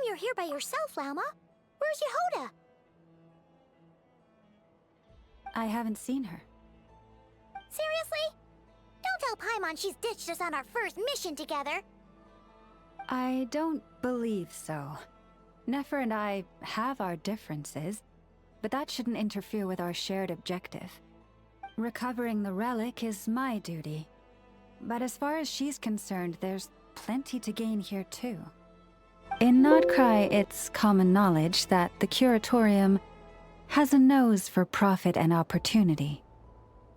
you're here by yourself, Lauma. Where's Yehoda? I haven't seen her. Seriously? Don't tell Paimon she's ditched us on our first mission together. I don't believe so. Nefer and I have our differences, but that shouldn't interfere with our shared objective. Recovering the relic is my duty. But as far as she's concerned, there's plenty to gain here too. In Nod-Krai, it's common knowledge that the Curatorium has a nose for profit and opportunity.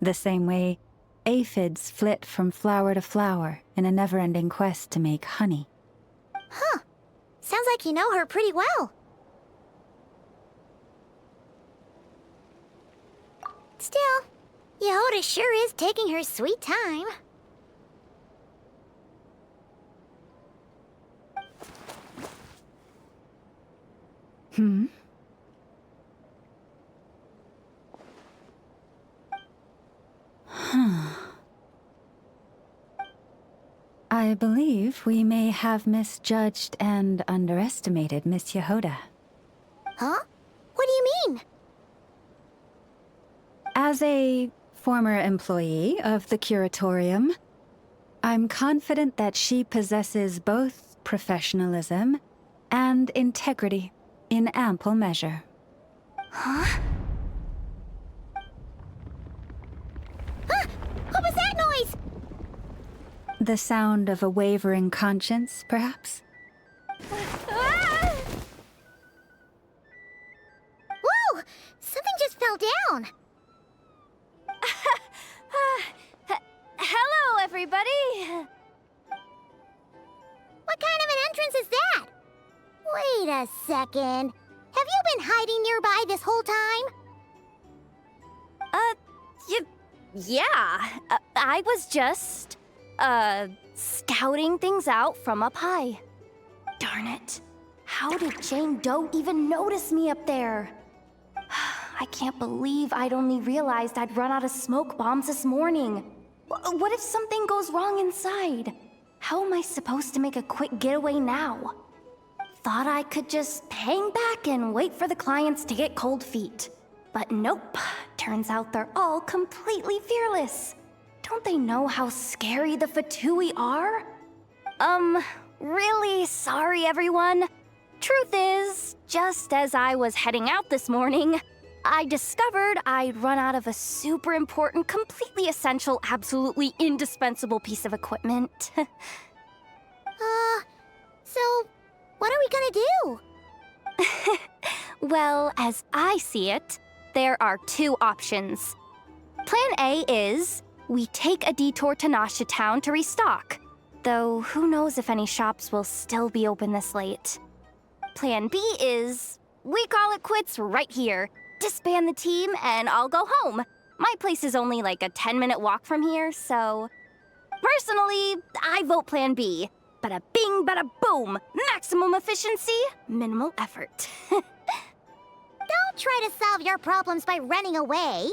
The same way aphids flit from flower to flower in a never-ending quest to make honey. Huh. Sounds like you know her pretty well. Still, Yehoda sure is taking her sweet time. I believe we may have misjudged and underestimated Miss Yehoda. Huh? What do you mean? As a former employee of the Curatorium, I'm confident that she possesses both professionalism and integrity in ample measure. Huh? Huh? What was that noise? The sound of a wavering conscience, perhaps? Ah! Whoa! Something just fell down. Hello, everybody! What kind of an entrance is that? Wait a second. Have you been hiding nearby this whole time? Yeah. I was just, scouting things out from up high. Darn it. How did Jane Doe even notice me up there? I can't believe I'd only realized I'd run out of smoke bombs this morning. What if something goes wrong inside? How am I supposed to make a quick getaway now? Thought I could just hang back and wait for the clients to get cold feet. But nope. Turns out they're all completely fearless. Don't they know how scary the Fatui are? Really sorry, everyone. Truth is, just as I was heading out this morning, I discovered I'd run out of a super important, completely essential, absolutely indispensable piece of equipment. So, what are we gonna do? Well, as I see it, there are two options. Plan A is we take a detour to Nasha Town to restock, though who knows if any shops will still be open this late. Plan B is we call it quits right here, disband the team, and I'll go home. My place is only like a 10-minute walk from here, so... Personally, I vote Plan B. Bada bing, bada boom! Maximum efficiency, minimal effort. Don't try to solve your problems by running away.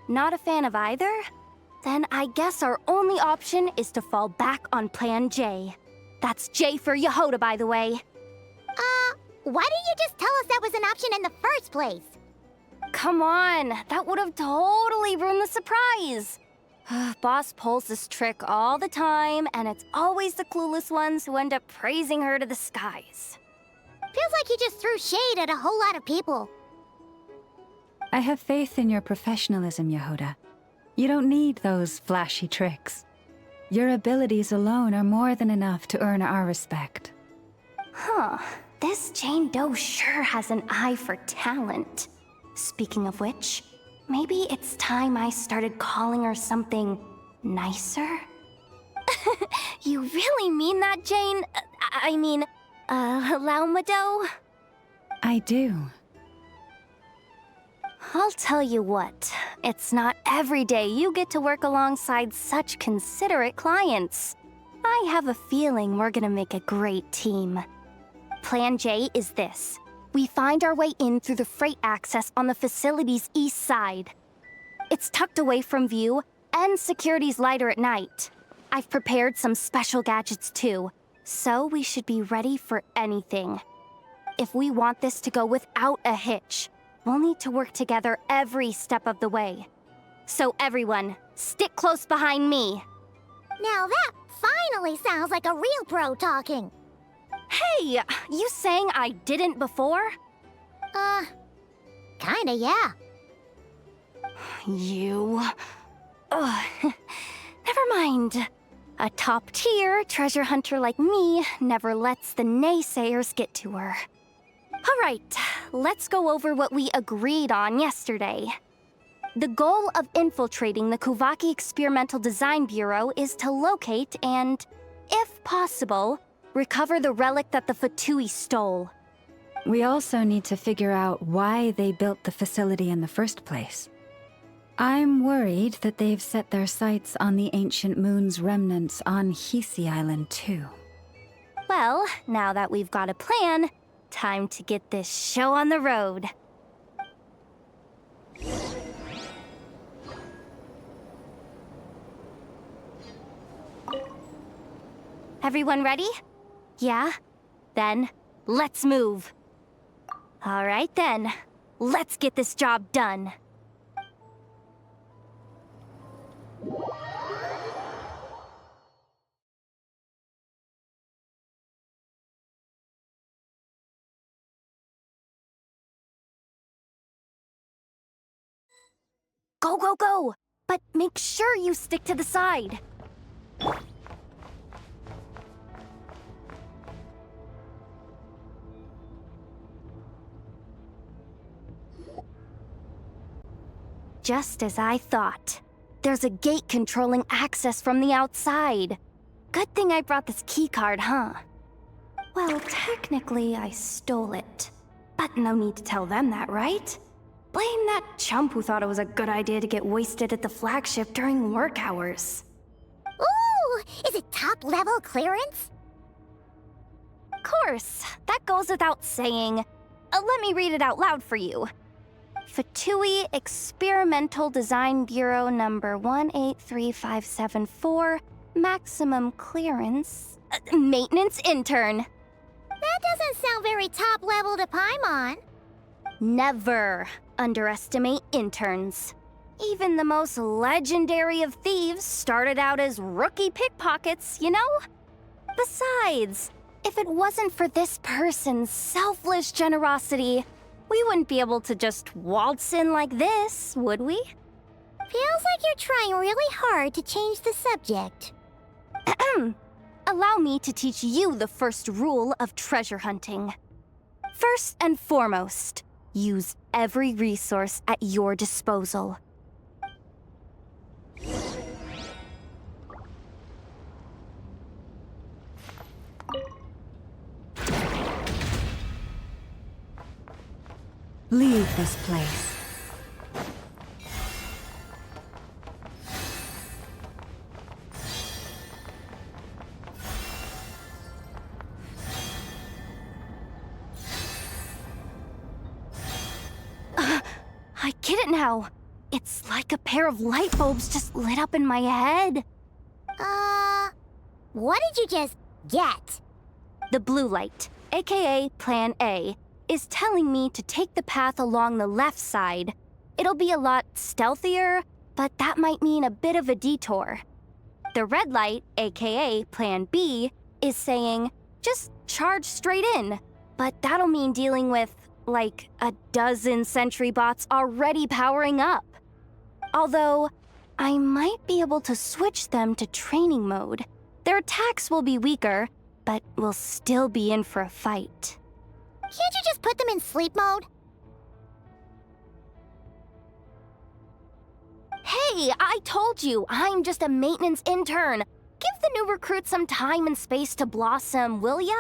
Not a fan of either? Then I guess our only option is to fall back on Plan J. That's J for Yehoda, by the way. Why didn't you just tell us that was an option in the first place? Come on, that would have totally ruined the surprise. Boss pulls this trick all the time, and it's always the clueless ones who end up praising her to the skies. Feels like you just threw shade at a whole lot of people. I have faith in your professionalism, Yehoda. You don't need those flashy tricks. Your abilities alone are more than enough to earn our respect. Huh. This Jane Doe sure has an eye for talent. Speaking of which, maybe it's time I started calling her something nicer? You really mean that, Jane? Lauma Doe? I do. I'll tell you what, it's not every day you get to work alongside such considerate clients. I have a feeling we're gonna make a great team. Plan J is this. We find our way in through the freight access on the facility's east side. It's tucked away from view, and security's lighter at night. I've prepared some special gadgets too, so we should be ready for anything. If we want this to go without a hitch, we'll need to work together every step of the way. So everyone, stick close behind me. Now that finally sounds like a real pro talking. Hey, you saying I didn't before? Kinda, yeah. You... Ugh. Never mind. A top-tier treasure hunter like me never lets the naysayers get to her. All right, let's go over what we agreed on yesterday. The goal of infiltrating the Kuvaki Experimental Design Bureau is to locate and, if possible, recover the relic that the Fatui stole. We also need to figure out why they built the facility in the first place. I'm worried that they've set their sights on the Ancient Moon's remnants on Hisi Island, too. Well, now that we've got a plan, time to get this show on the road. Everyone ready? Yeah? Then, let's move. All right then, let's get this job done. Go, go, go! But make sure you stick to the side. Just as I thought. There's a gate controlling access from the outside. Good thing I brought this keycard, huh? Well, technically I stole it. But no need to tell them that, right? Blame that chump who thought it was a good idea to get wasted at the flagship during work hours. Ooh! Is it top-level clearance? Of course, that goes without saying. Let me read it out loud for you. Fatui Experimental Design Bureau number 183574, maximum clearance, maintenance intern. That doesn't sound very top-level to Paimon. Never underestimate interns. Even the most legendary of thieves started out as rookie pickpockets, you know? Besides, if it wasn't for this person's selfless generosity, we wouldn't be able to just waltz in like this, would we? Feels like you're trying really hard to change the subject. Allow me to teach you the first rule of treasure hunting. First and foremost, use every resource at your disposal. Leave this place. I get it now. It's like a pair of light bulbs just lit up in my head. What did you just get? The blue light, aka Plan A, is telling me to take the path along the left side. It'll be a lot stealthier, but that might mean a bit of a detour. The red light, aka Plan B, is saying, just charge straight in. But that'll mean dealing with, like, a dozen sentry bots already powering up. Although, I might be able to switch them to training mode. Their attacks will be weaker, but we'll still be in for a fight. Can't you just put them in sleep mode? Hey, I told you, I'm just a maintenance intern. Give the new recruit some time and space to blossom, will ya?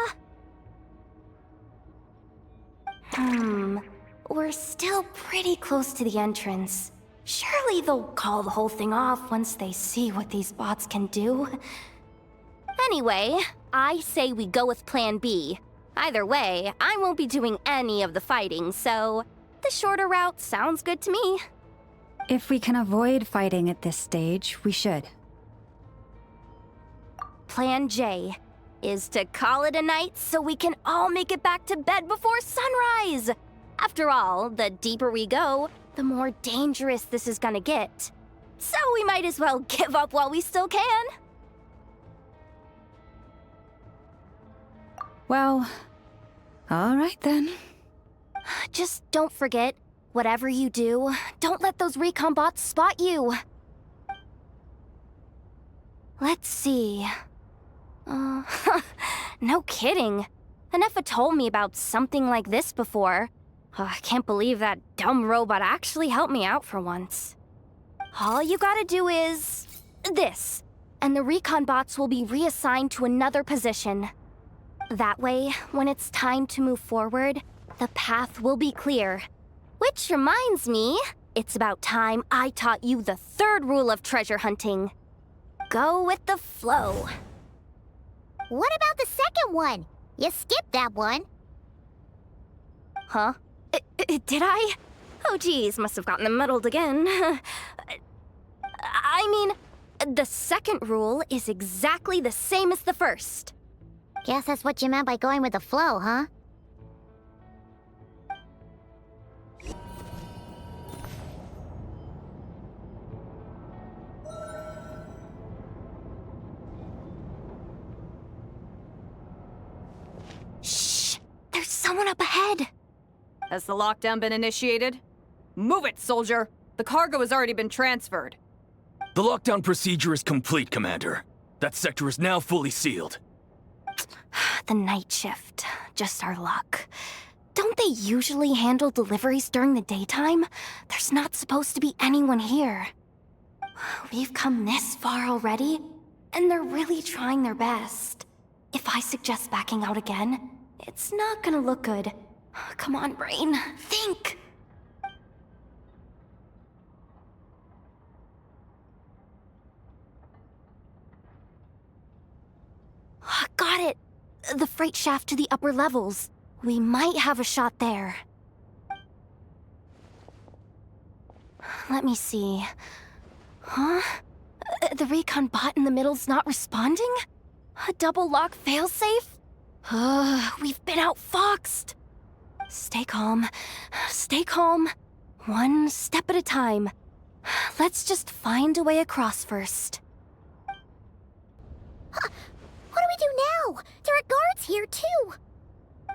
We're still pretty close to the entrance. Surely they'll call the whole thing off once they see what these bots can do. Anyway, I say we go with Plan B. Either way, I won't be doing any of the fighting, so the shorter route sounds good to me. If we can avoid fighting at this stage, we should. Plan J is to call it a night so we can all make it back to bed before sunrise. After all, the deeper we go, the more dangerous this is gonna get. So we might as well give up while we still can. Well, all right then. Just don't forget, whatever you do, don't let those recon bots spot you. Let's see. No kidding. Anefa told me about something like this before. I can't believe that dumb robot actually helped me out for once. All you gotta do is this, and the recon bots will be reassigned to another position. That way, when it's time to move forward, the path will be clear. Which reminds me, it's about time I taught you the third rule of treasure hunting. Go with the flow. What about the second one? You skipped that one. Huh? Did I? Oh geez, must have gotten them muddled again. I mean, the second rule is exactly the same as the first. Guess that's what you meant by going with the flow, huh? Shh! There's someone up ahead! Has the lockdown been initiated? Move it, soldier! The cargo has already been transferred. The lockdown procedure is complete, Commander. That sector is now fully sealed. The night shift. Just our luck. Don't they usually handle deliveries during the daytime? There's not supposed to be anyone here. We've come this far already, and they're really trying their best. If I suggest backing out again, it's not gonna look good. Come on, brain. Think! Got it! The freight shaft to the upper levels. We might have a shot there. Let me see. Huh? The recon bot in the middle's not responding? A double lock failsafe? We've been outfoxed. Stay calm. Stay calm. One step at a time. Let's just find a way across first. What do we do now? There are guards here, too.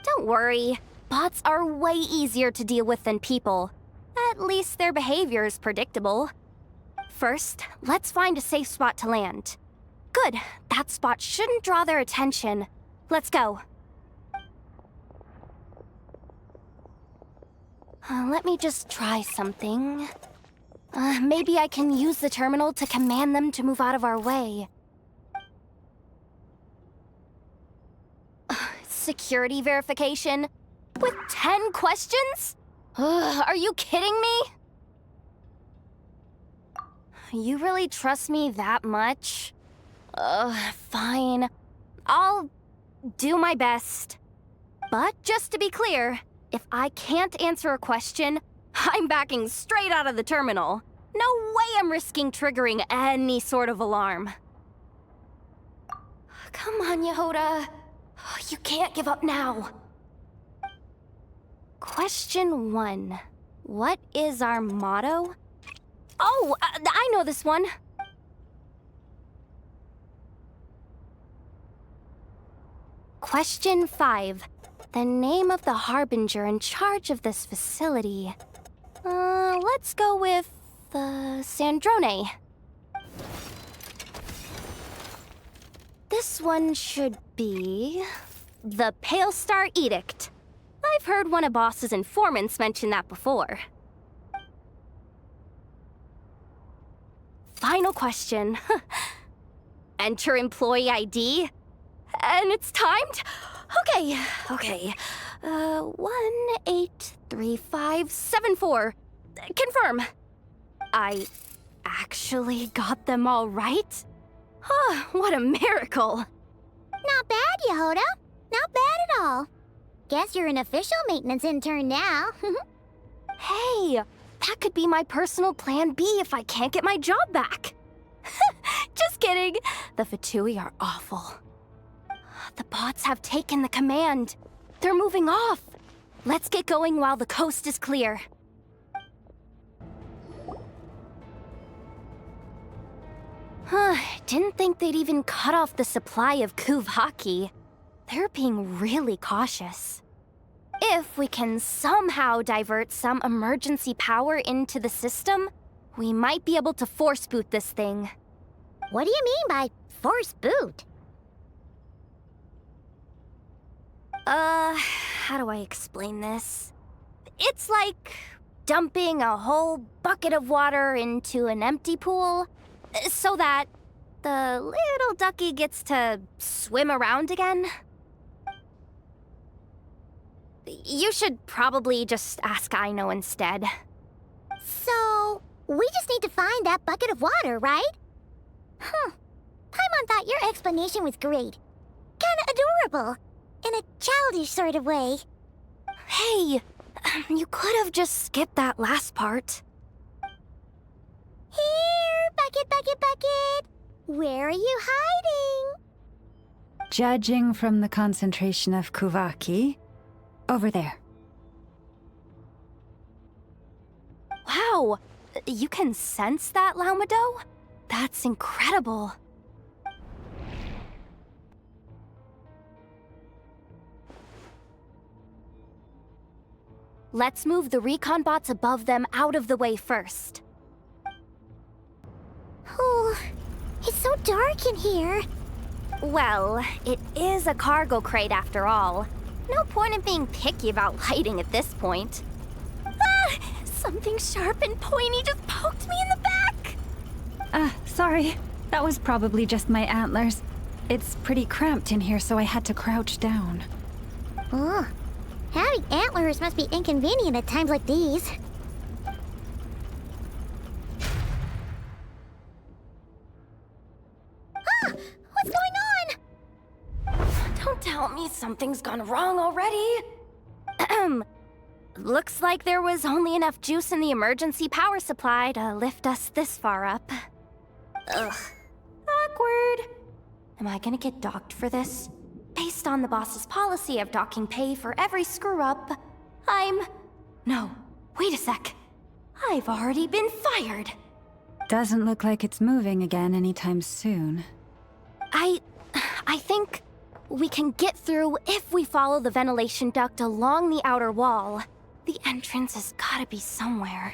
Don't worry. Bots are way easier to deal with than people. At least their behavior is predictable. First, let's find a safe spot to land. Good. That spot shouldn't draw their attention. Let's go. Let me just try something. Maybe I can use the terminal to command them to move out of our way. Security verification? With 10 questions? Are you kidding me? You really trust me that much? Fine. I'll do my best. But just to be clear, if I can't answer a question, I'm backing straight out of the terminal. No way I'm risking triggering any sort of alarm. Come on, Yehoda. You can't give up now. Question 1. What is our motto? Oh, I know this one. Question 5. The name of the harbinger in charge of this facility. Let's go with, Sandrone. This one should be the Pale Star Edict. I've heard one of Boss's informants mention that before. Final question. Enter employee ID. And it's timed? Okay. 183574. Confirm. I actually got them all right? What a miracle. Not bad, Yehoda. Not bad at all. Guess you're an official maintenance intern now. Hey, that could be my personal plan B if I can't get my job back. Just kidding. The Fatui are awful. The bots have taken the command. They're moving off. Let's get going while the coast is clear. Didn't think they'd even cut off the supply of Kuvaki. They're being really cautious. If we can somehow divert some emergency power into the system, we might be able to force boot this thing. What do you mean by force boot? How do I explain this? It's like dumping a whole bucket of water into an empty pool so that the little ducky gets to swim around again. You should probably just ask Aino instead. So, we just need to find that bucket of water, right? Paimon thought your explanation was great. Kinda adorable. In a childish sort of way. Hey, you could have just skipped that last part. Here, bucket, bucket, bucket. Where are you hiding? Judging from the concentration of Kuvaki, over there. Wow, you can sense that, Laumado? That's incredible. Let's move the recon bots above them out of the way first. Oh, it's so dark in here. Well, it is a cargo crate after all. No point in being picky about lighting at this point. Ah! Something sharp and pointy just poked me in the back! Sorry. That was probably just my antlers. It's pretty cramped in here, so I had to crouch down. Oh, having antlers must be inconvenient at times like these. Ah! What's going on? Don't tell me something's gone wrong already. Looks like there was only enough juice in the emergency power supply to lift us this far up. Ugh. Awkward. Am I gonna get docked for this? Based on the boss's policy of docking pay for every screw-up, No, wait a sec. I've already been fired. Doesn't look like it's moving again anytime soon. I think we can get through if we follow the ventilation duct along the outer wall. The entrance has gotta be somewhere.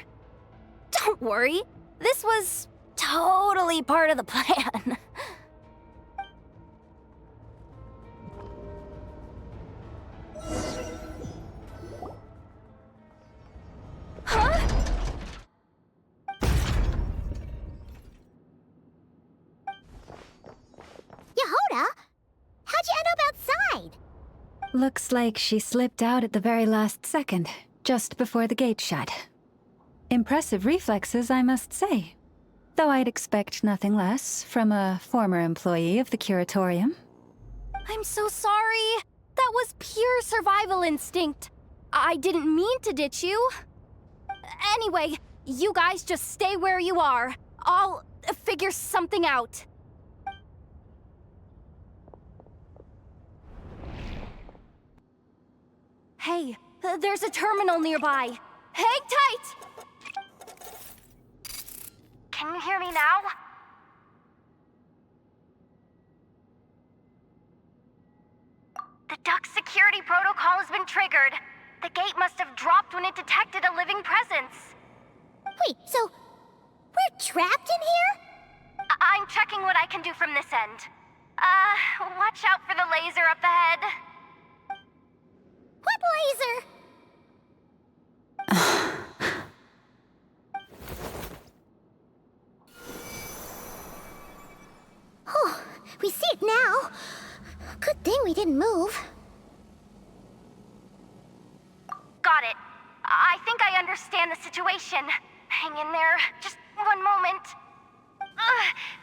Don't worry, this was totally part of the plan. Huh? Yehoda? How'd you end up outside? Looks like she slipped out at the very last second, just before the gate shut. Impressive reflexes, I must say. Though I'd expect nothing less from a former employee of the Curatorium. I'm so sorry. That was pure survival instinct. I didn't mean to ditch you. Anyway, you guys just stay where you are. I'll figure something out. Hey, there's a terminal nearby. Hang tight! Can you hear me now? The duct security protocol has been triggered. The gate must have dropped when it detected a living presence. Wait, so we're trapped in here? I'm checking what I can do from this end. Watch out for the laser up ahead. What laser? Oh, we see it now. Good thing we didn't move. Got it. I think I understand the situation. Hang in there. Just one moment.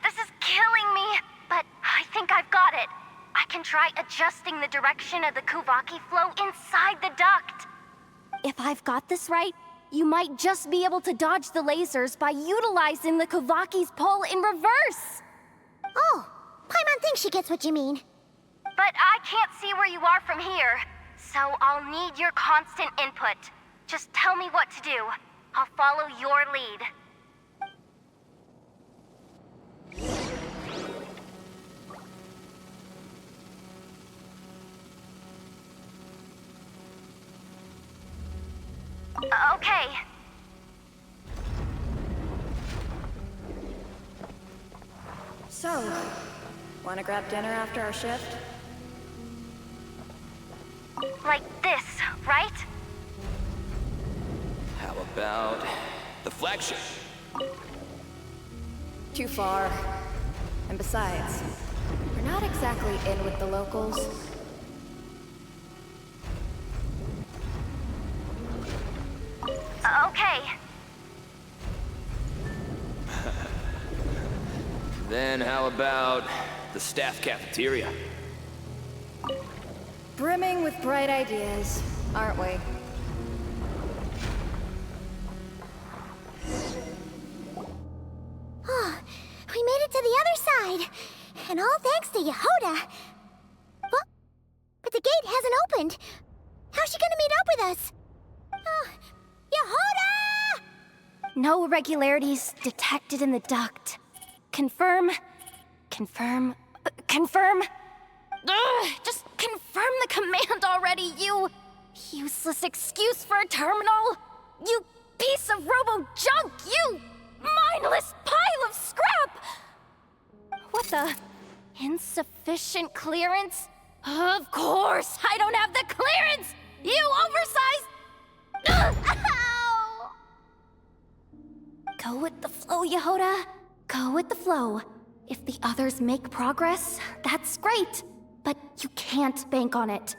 This is killing me, but I think I've got it. I can try adjusting the direction of the Kuvaki flow inside the duct. If I've got this right, you might just be able to dodge the lasers by utilizing the Kuvaki's pull in reverse. Oh, Paimon thinks she gets what you mean. But I can't see where you are from here, so I'll need your constant input. Just tell me what to do. I'll follow your lead. Okay. So, wanna grab dinner after our shift? Like this, right? How about the flagship? Too far. And besides, we're not exactly in with the locals. Okay. Then how about the staff cafeteria? Brimming with bright ideas, aren't we? Oh, we made it to the other side. And all thanks to Yehoda. Well, but the gate hasn't opened. How's she gonna meet up with us? Yehoda! No irregularities detected in the duct. Confirm. Confirm. Confirm. Ugh, just confirm the command already, you useless excuse for a terminal. You piece of robo-junk, you mindless pile of scrap! What the? Insufficient clearance? Of course, I don't have the clearance! You oversized... Ugh, ow! Go with the flow, Yehoda. Go with the flow. If the others make progress, that's great. But you can't bank on it.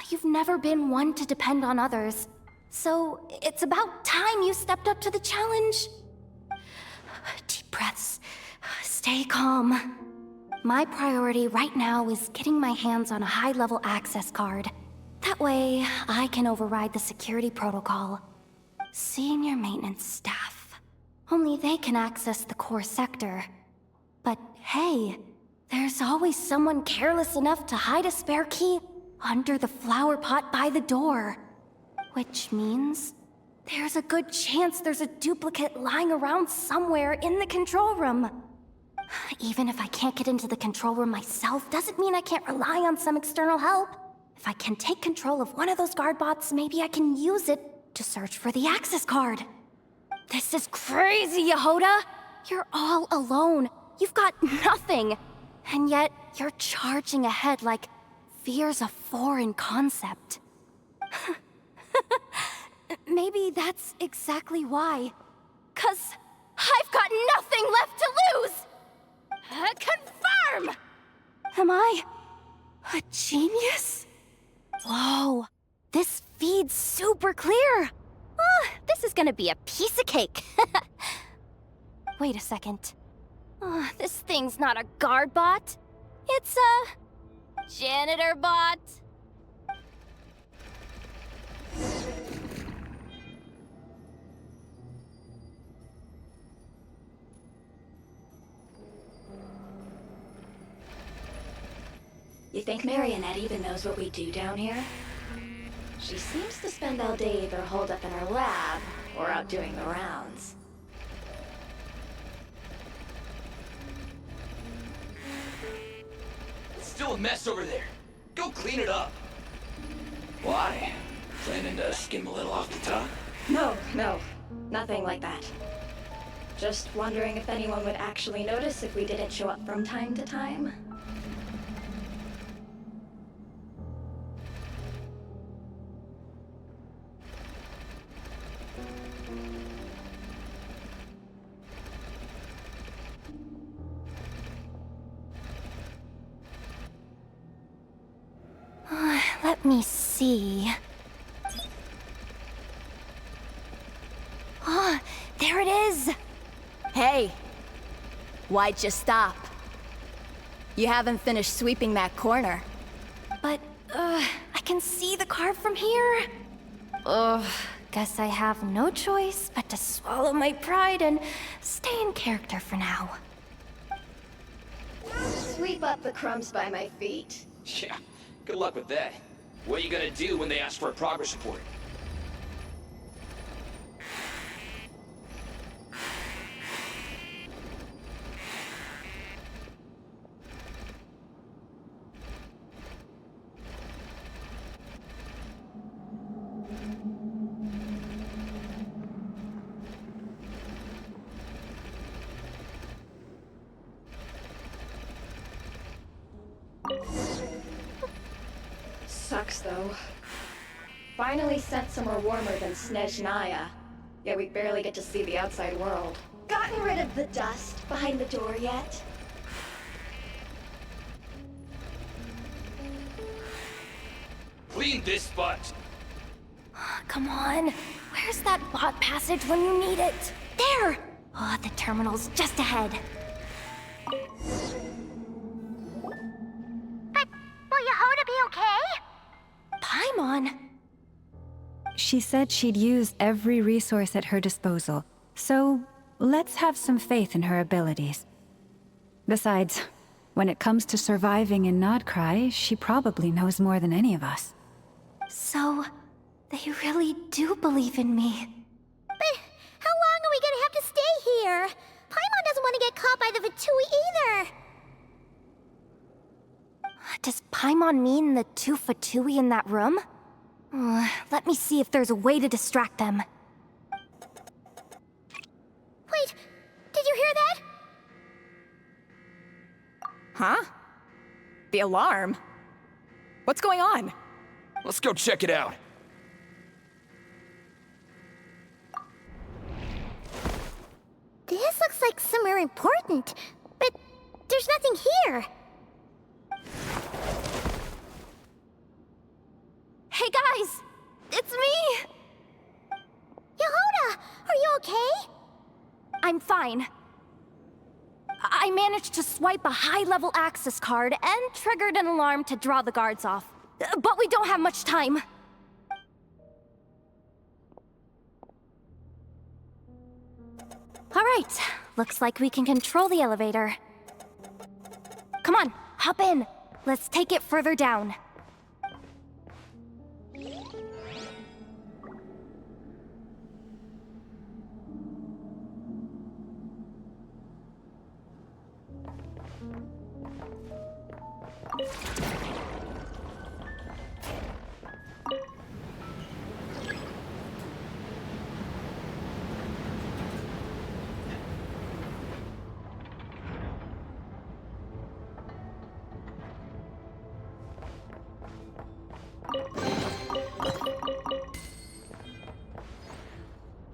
You've never been one to depend on others. So it's about time you stepped up to the challenge. Deep breaths. Stay calm. My priority right now is getting my hands on a high-level access card. That way, I can override the security protocol. Senior maintenance staff. Only they can access the core sector. But hey, there's always someone careless enough to hide a spare key under the flower pot by the door. Which means there's a good chance there's a duplicate lying around somewhere in the control room. Even if I can't get into the control room myself, doesn't mean I can't rely on some external help. If I can take control of one of those guard bots, maybe I can use it to search for the access card. This is crazy, Yehoda! You're all alone. You've got nothing. And yet, you're charging ahead like fear's a foreign concept. Maybe that's exactly why. 'Cause I've got nothing left to lose! Confirm! Am I a genius? Whoa, this feed's super clear. Oh, this is gonna be a piece of cake. Wait a second. Oh, this thing's not a guard bot. It's a janitor bot. You think Marionette even knows what we do down here? She seems to spend all day either holed up in her lab or out doing the rounds. It's still a mess over there. Go clean it up. Why? Planning to skim a little off the top? No, nothing like that. Just wondering if anyone would actually notice if we didn't show up from time to time. Let me see. Ah, there it is! Hey! Why'd you stop? You haven't finished sweeping that corner. But, I can see the card from here. Ugh, guess I have no choice but to swallow my pride and stay in character for now. sweep up the crumbs by my feet. Yeah, good luck with that. What are you gonna do when they ask for a progress report? Sucks, though. Finally sent somewhere warmer than Snezhnaya. Yet we barely get to see the outside world. Gotten rid of the dust behind the door yet? Clean this spot! Come on. Where's that bot passage when you need it? There! Oh, the terminal's just ahead. But will Yehoda be okay? Paimon? She said she'd use every resource at her disposal, so let's have some faith in her abilities. Besides, when it comes to surviving in Nod-Krai, she probably knows more than any of us. So, they really do believe in me. But how long are we gonna have to stay here? Paimon doesn't want to get caught by the Fatui either. Does Paimon mean the two Fatui in that room? Let me see if there's a way to distract them. Wait, did you hear that? Huh? The alarm? What's going on? Let's go check it out. This looks like somewhere important, but there's nothing here. Hey guys! It's me! Yehoda, are you okay? I'm fine. I managed to swipe a high-level access card and triggered an alarm to draw the guards off. But we don't have much time. All right, looks like we can control the elevator. Come on, hop in. Let's take it further down.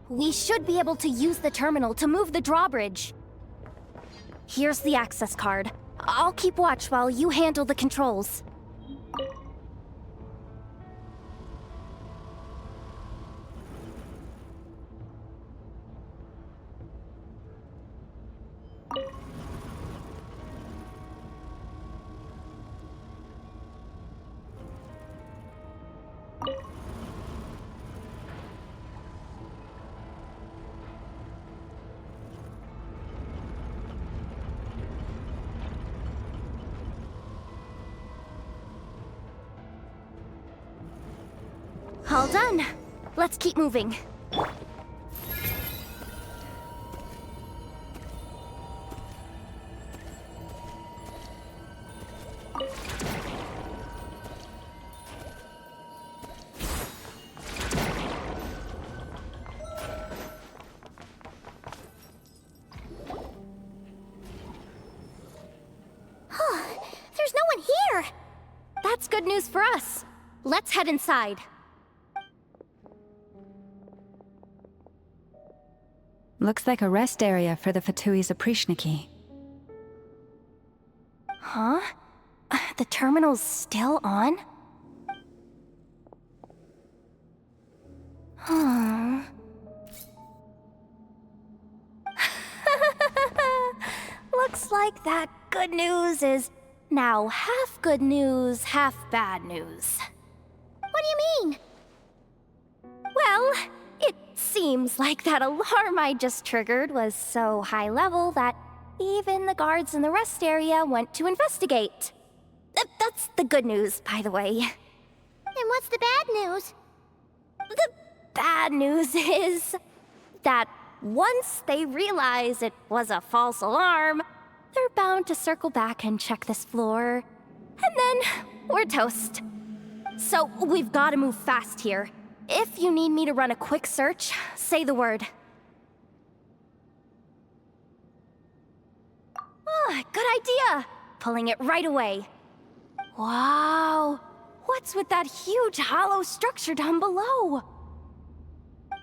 We should be able to use the terminal to move the drawbridge. Here's the access card. I'll keep watch while you handle the controls. All done. Let's keep moving. There's no one here. That's good news for us. Let's head inside. Looks like a rest area for the Fatui's Oprishniki. Huh? The terminal's still on? Huh. Looks like that good news is now half good news, half bad news. What do you mean? Well, it seems like that alarm I just triggered was so high level that Even the guards in the rest area went to investigate. That's the good news, by the way. And what's the bad news? The bad news is that once they realize it was a false alarm, they're bound to circle back and check this floor. And then we're toast. So we've got to move fast here. If you need me to run a quick search, say the word. Ah, good idea. Pulling it right away. Wow. What's with that huge hollow structure down below?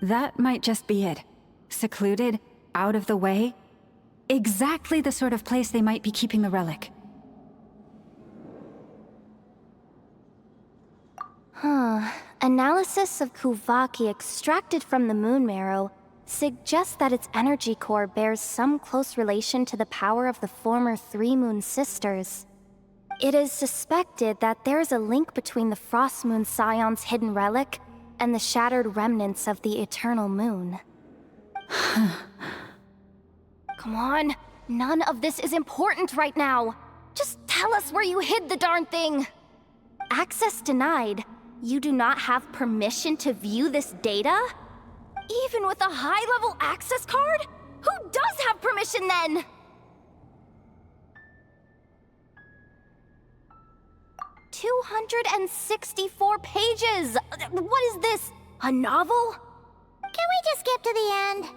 That might just be it. Secluded, out of the way. Exactly the sort of place they might be keeping the relic. Analysis of Kuvaki extracted from the moon marrow suggests that its energy core bears some close relation to the power of the former Three Moon Sisters. It is suspected that there is a link between the Frost Moon Scion's hidden relic and the shattered remnants of the Eternal Moon. Come on, none of this is important right now. Just tell us where you hid the darn thing. Access denied. You do not have permission to view this data? Even with a high-level access card? Who does have permission then? "264 pages! What is this? A novel? Can we just skip to the end?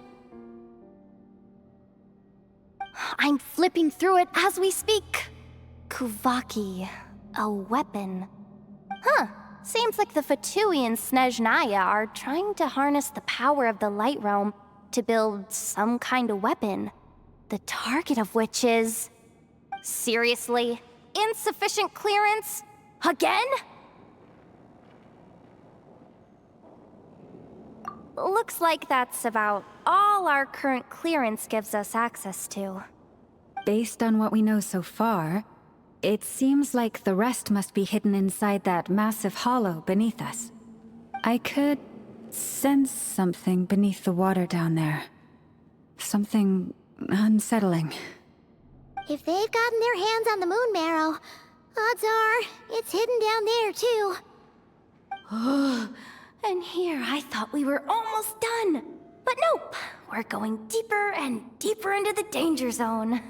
I'm flipping through it as we speak. Kuvaki, a weapon. Huh. Seems like the Fatui and Snezhnaya are trying to harness the power of the Light Realm to build some kind of weapon. The target of which is... Seriously? Insufficient clearance? Again? Looks like that's about all our current clearance gives us access to. Based on what we know so far, it seems like the rest must be hidden inside that massive hollow beneath us. I could sense something beneath the water down there. Something unsettling. If they've gotten their hands on the moon marrow, odds are it's hidden down there too. And here I thought we were almost done. But nope, we're going deeper and deeper into the danger zone.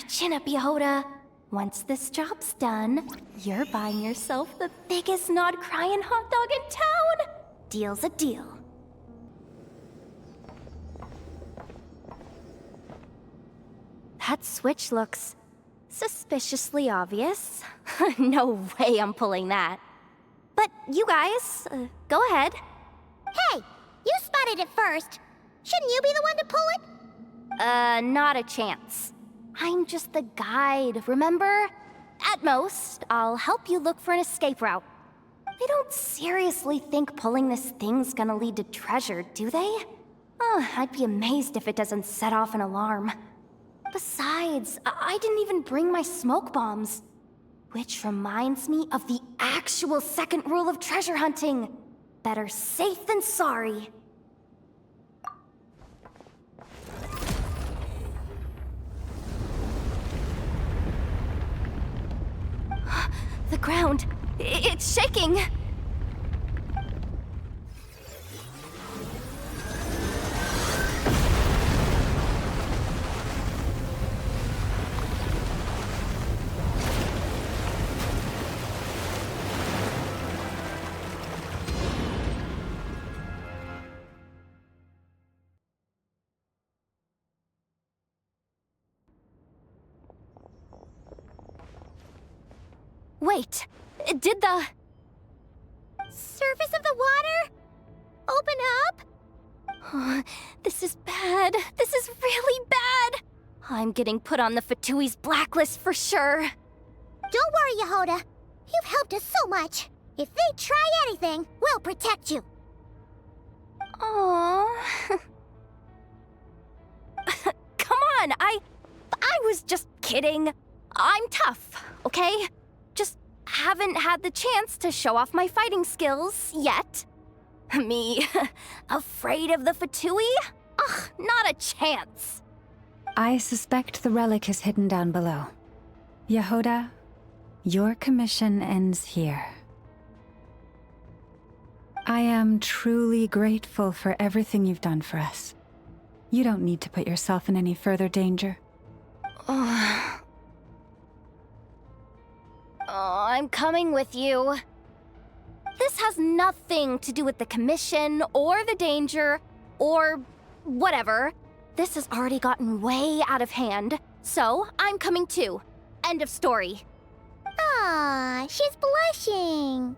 Chin up, Yehoda. Once this job's done, you're buying yourself the biggest Nod-Krai hot dog in town. Deal's a deal. That switch looks suspiciously obvious. No way I'm pulling that. But you guys, go ahead. Hey, you spotted it first. Shouldn't you be the one to pull it? Not a chance. I'm just the guide, remember? At most, I'll help you look for an escape route. They don't seriously think pulling this thing's gonna lead to treasure, do they? I'd be amazed if it doesn't set off an alarm. Besides, I didn't even bring my smoke bombs. Which reminds me of the actual second rule of treasure hunting. Better safe than sorry. The ground, it's shaking. Wait, did the... Surface of the water? Open up? This is bad. This is really bad. I'm getting put on the Fatui's blacklist for sure. Don't worry, Yehoda. You've helped us so much. If they try anything, we'll protect you. Aww. Come on, I was just kidding. I'm tough, okay? Just haven't had the chance to show off my fighting skills yet. Me, afraid of the Fatui? Ugh, not a chance. I suspect the relic is hidden down below. Yehoda, your commission ends here. I am truly grateful for everything you've done for us. You don't need to put yourself in any further danger. Oh, I'm coming with you. This has nothing to do with the commission, or the danger, or whatever. This has already gotten way out of hand, so I'm coming too. End of story. Ah, she's blushing.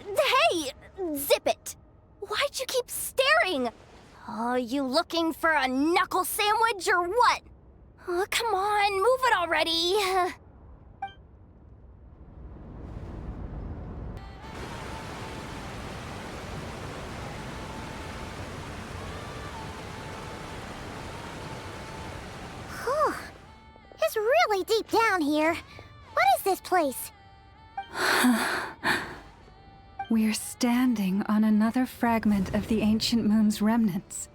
Hey! Zip it! Why'd you keep staring? Oh, you looking for a knuckle sandwich or what? Oh, come on, move it already. Whew. It's really deep down here. What is this place? We're standing on another fragment of the ancient moon's remnants.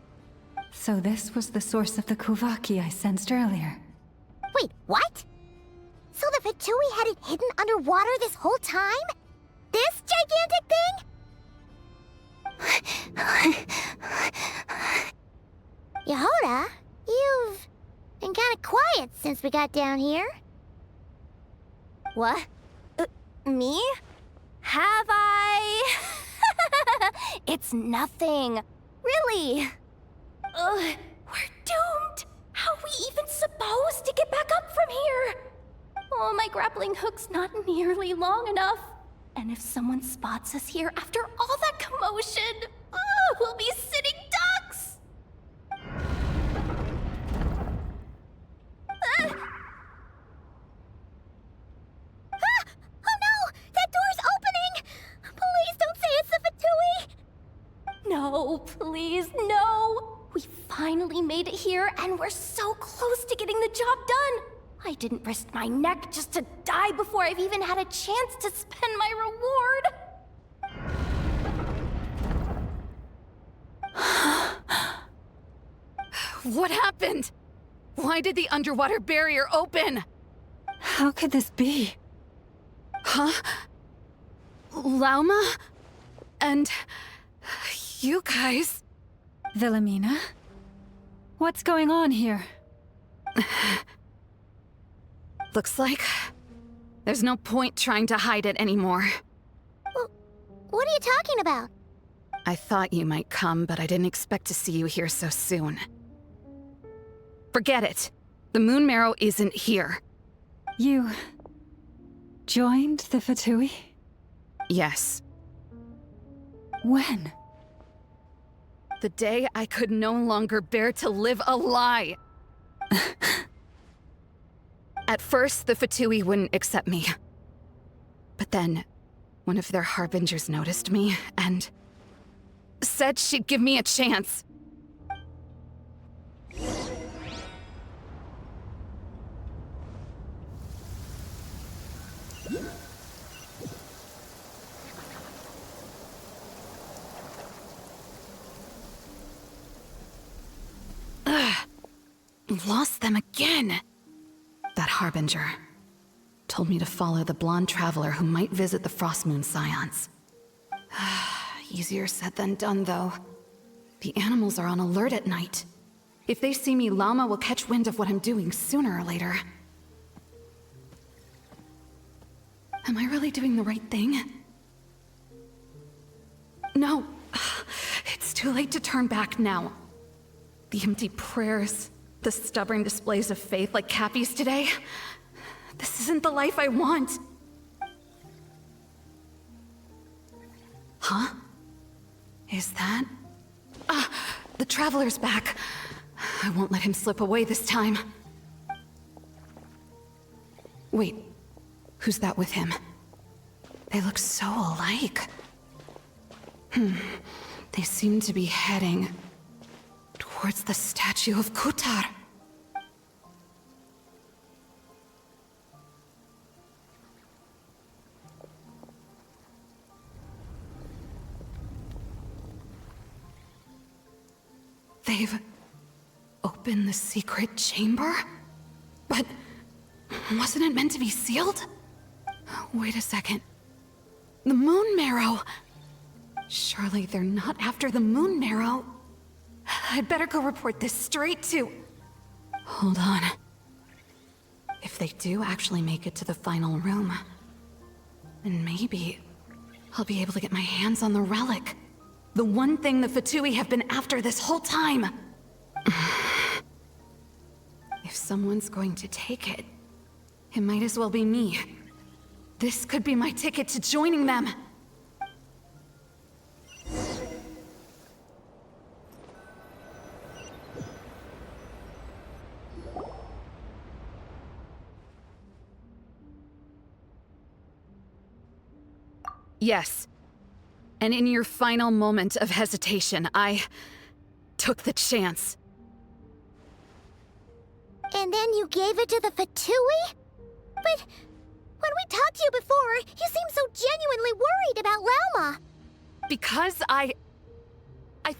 So this was the source of the Kuvaki I sensed earlier. Wait, what? So the Fatui had it hidden underwater this whole time? This gigantic thing? Yehoda, you've been kind of quiet since we got down here. What? Me? Have I? It's nothing. Really. We're doomed. How are we even supposed to get back up from here? Oh, my grappling hook's not nearly long enough. And if someone spots us here after all that commotion, we'll be sitting ducks. Oh no! That door's opening! Please don't say it's the Fatui! No, please, no! We finally made it here, and we're so close to getting the job done! I didn't risk my neck just to die before I've even had a chance to spend my reward! What happened? Why did the underwater barrier open? How could this be? Huh? Lauma? And... you guys... Wilhelmina? What's going on here? Looks like... there's no point trying to hide it anymore. What are you talking about? I thought you might come, but I didn't expect to see you here so soon. Forget it. The Moon Marrow isn't here. You... joined the Fatui? Yes. When? The day I could no longer bear to live a lie. At first, the Fatui wouldn't accept me. But then, one of their harbingers noticed me and... said she'd give me a chance. Lost them again. That harbinger told me to follow the blonde traveler who might visit the Frostmoon Scions. Easier said than done, though. The animals are on alert at night. If they see me, Lauma will catch wind of what I'm doing sooner or later. Am I really doing the right thing? No. It's too late to turn back now. The empty prayers, the stubborn displays of faith like Cappy's today. This isn't the life I want. Huh? Is that... the Traveler's back. I won't let him slip away this time. Wait, who's that with him? They look so alike. They seem to be heading towards the statue of Kutar. They've opened open the secret chamber? But wasn't it meant to be sealed? Wait a second. The moon marrow! Surely they're not after the moon marrow. I'd better go report this straight to... Hold on. If they do actually make it to the final room, then maybe I'll be able to get my hands on the relic. The one thing the Fatui have been after this whole time. If someone's going to take it, it might as well be me. This could be my ticket to joining them. Yes. And in your final moment of hesitation, I took the chance. And then you gave it to the Fatui? But when we talked to you before, you seemed so genuinely worried about Lauma. Because I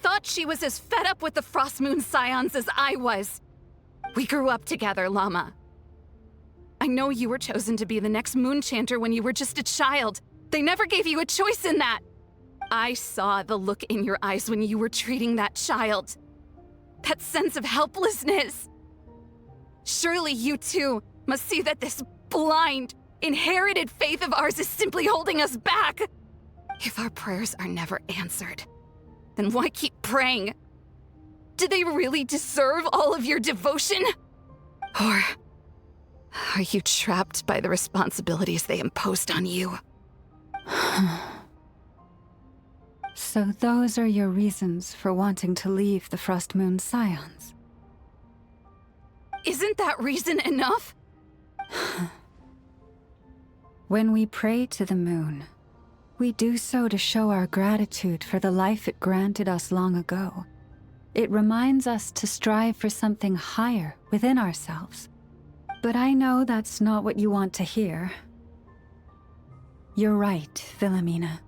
thought she was as fed up with the Frost Moon Scions as I was. We grew up together, Llama. I know you were chosen to be the next Moon Chanter when you were just a child. They never gave you a choice in that. I saw the look in your eyes when you were treating that child. That sense of helplessness. Surely you too must see that this blind, inherited faith of ours is simply holding us back. If our prayers are never answered, then why keep praying? Do they really deserve all of your devotion? Or are you trapped by the responsibilities they imposed on you? So those are your reasons for wanting to leave the Frost Moon Scions? Isn't that reason enough? When we pray to the moon, we do so to show our gratitude for the life it granted us long ago. It reminds us to strive for something higher within ourselves. But I know that's not what you want to hear. You're right, Philomena.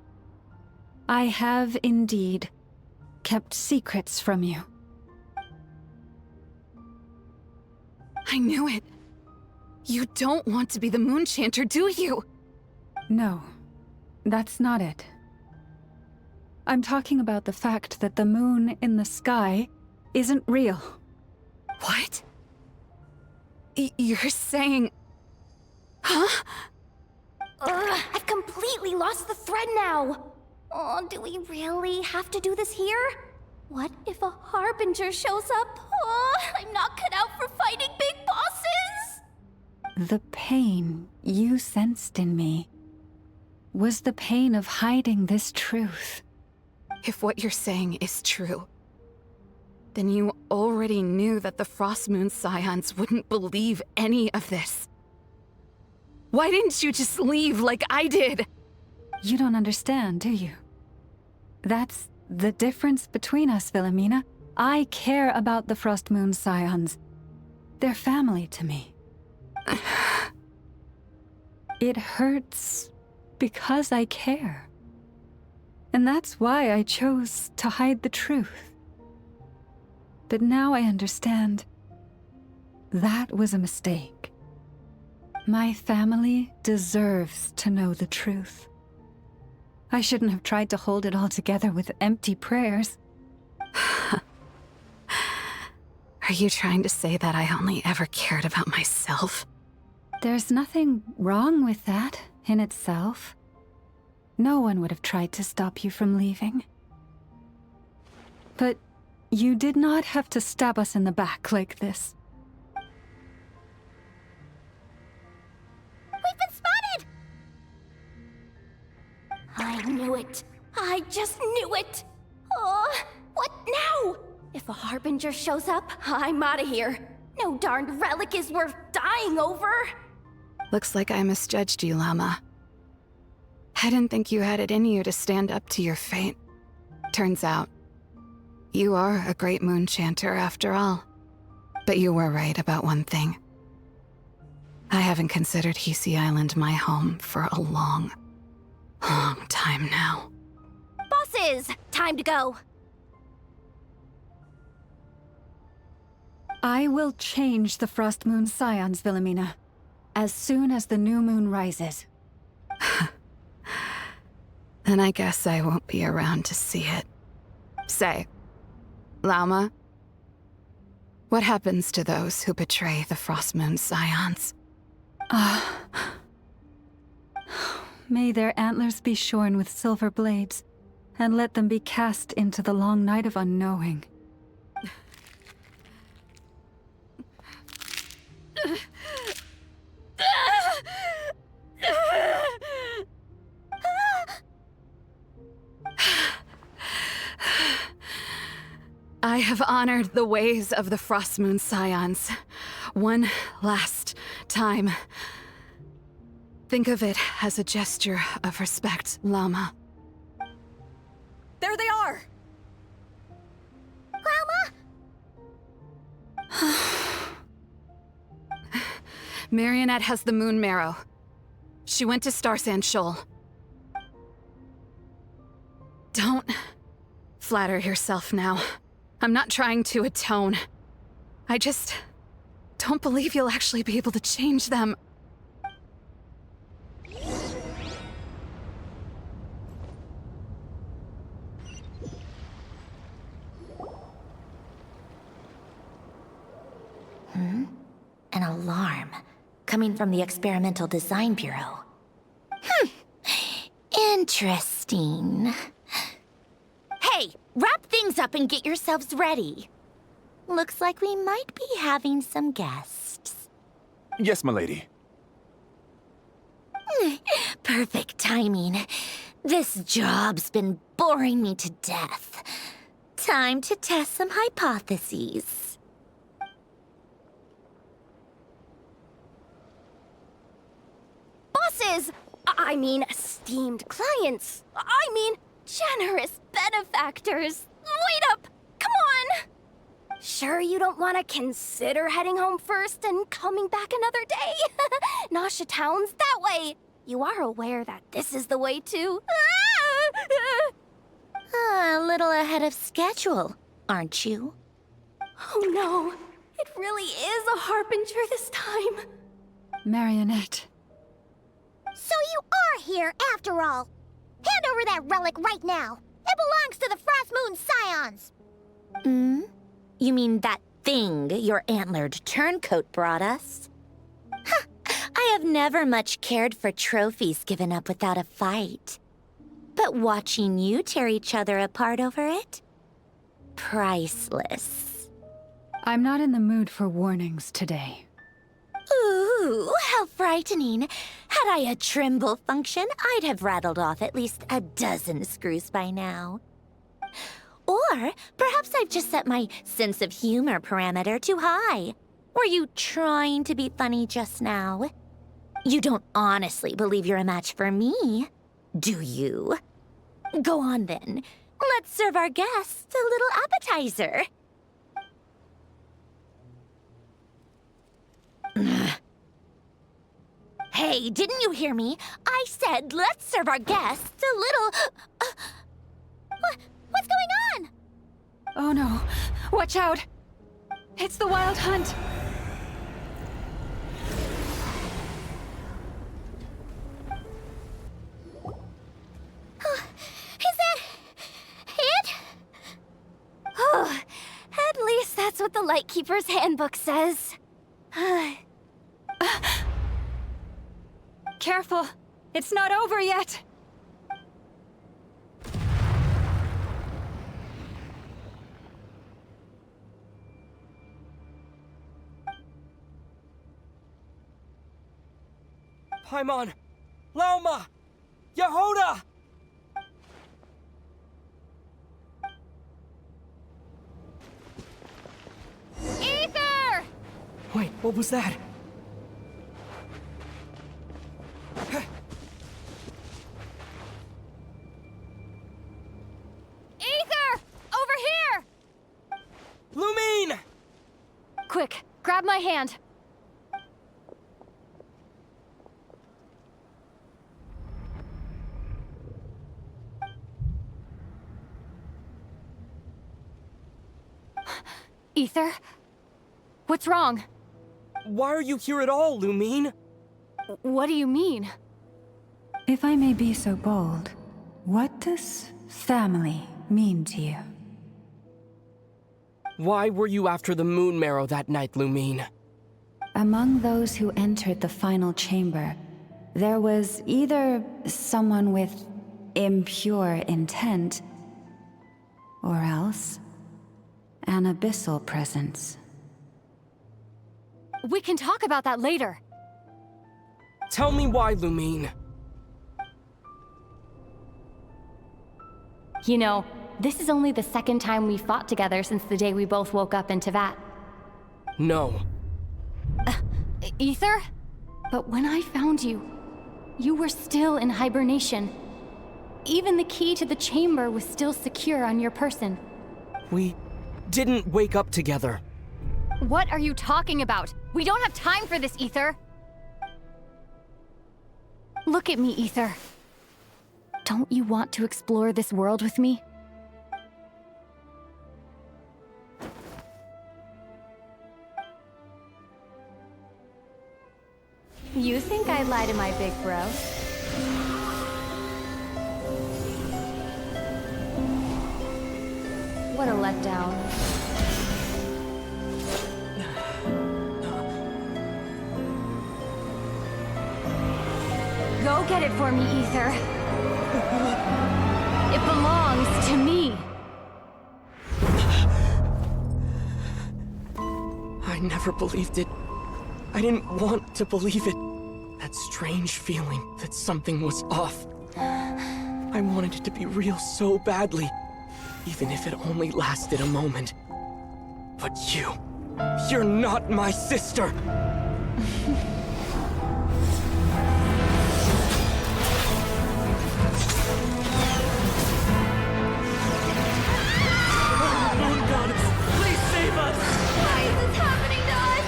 I have indeed kept secrets from you. I knew it. You don't want to be the Moon Chanter, do you? No, that's not it. I'm talking about the fact that the moon in the sky isn't real. What? You're saying... Huh? Ugh, I've completely lost the thread now. Oh, do we really have to do this here? What if a Harbinger shows up? Oh, I'm not cut out for fighting big bosses! The pain you sensed in me was the pain of hiding this truth. If what you're saying is true, then you already knew that the Frost Moon Scions wouldn't believe any of this. Why didn't you just leave like I did? You don't understand, do you? That's the difference between us, Philomena. I care about the Frost Moon Scions. They're family to me. It hurts because I care. And that's why I chose to hide the truth. But now I understand. That was a mistake. My family deserves to know the truth. I shouldn't have tried to hold it all together with empty prayers. Are you trying to say that I only ever cared about myself? There's nothing wrong with that in itself. No one would have tried to stop you from leaving. But you did not have to stab us in the back like this. We've been spotted! I knew it. I just knew it. Oh, what now? If a Harbinger shows up, I'm out of here. No darned relic is worth dying over. Looks like I misjudged you, Llama. I didn't think you had it in you to stand up to your fate. Turns out, you are a great Moon Chanter after all. But you were right about one thing. I haven't considered Hisi Island my home for a long time now. Bosses, time to go. I will change the Frost Moon Scions, Wilhelmina, as soon as the new moon rises. Then I guess I won't be around to see it. Say, Lauma, what happens to those who betray the Frost Moon Scions? May their antlers be shorn with silver blades, and let them be cast into the long night of unknowing. I have honored the ways of the Frost Moon Scions one last time. Think of it as a gesture of respect, Llama. There they are! Grandma? Marionette has the Moon Marrow. She went to Starsand Shoal. Don't flatter yourself now. I'm not trying to atone. I just don't believe you'll actually be able to change them. An alarm coming from the Experimental Design Bureau. Interesting. Hey, wrap things up and get yourselves ready. Looks like we might be having some guests. Yes, milady. Perfect timing. This job's been boring me to death. Time to test some hypotheses. Bosses! I mean, esteemed clients. I mean, generous benefactors. Wait up! Come on! Sure you don't want to consider heading home first and coming back another day? Nasha Town's that way. You are aware that this is the way to... A little ahead of schedule, aren't you? Oh no, it really is a harbinger this time. Marionette. So you are here after all. Hand over that relic right now. It belongs to the Frost Moon Scions. You mean that thing your antlered turncoat brought us? I have never much cared for trophies given up without a fight. But watching you tear each other apart over it? Priceless. I'm not in the mood for warnings today. Ooh, how frightening. Had I a Trimble function, I'd have rattled off at least a dozen screws by now. Or perhaps I've just set my sense of humor parameter too high. Were you trying to be funny just now? You don't honestly believe you're a match for me, do you? Go on then. Let's serve our guests a little appetizer. Hey, didn't you hear me? I said let's serve our guests a little... What's going on? Oh no, watch out! It's the Wild Hunt! Is that it? Oh, at least that's what the Lightkeeper's Handbook says. Careful! It's not over yet! Paimon! Lauma! Yehoda! Ether! Wait, what was that? Ether! Over here! Lumine! Quick, grab my hand. Ether? What's wrong? Why are you here at all, Lumine? What do you mean? If I may be so bold, what does family mean to you? Why were you after the Moon Marrow that night, Lumine? Among those who entered the final chamber, there was either someone with impure intent, or else an abyssal presence. We can talk about that later. Tell me why, Lumine. You know, this is only the second time we fought together since the day we both woke up in Teyvat. No. Ether? But when I found you, you were still in hibernation. Even the key to the chamber was still secure on your person. We didn't wake up together. What are you talking about? We don't have time for this, Ether! Look at me, Ether. Don't you want to explore this world with me? You think I'd lie to my big bro? What a letdown. Go get it for me, Ether. It belongs to me. I never believed it. I didn't want to believe it. That strange feeling that something was off. I wanted it to be real so badly, even if it only lasted a moment. But you're not my sister! Moon Goddess, please save us! Why is this happening to us?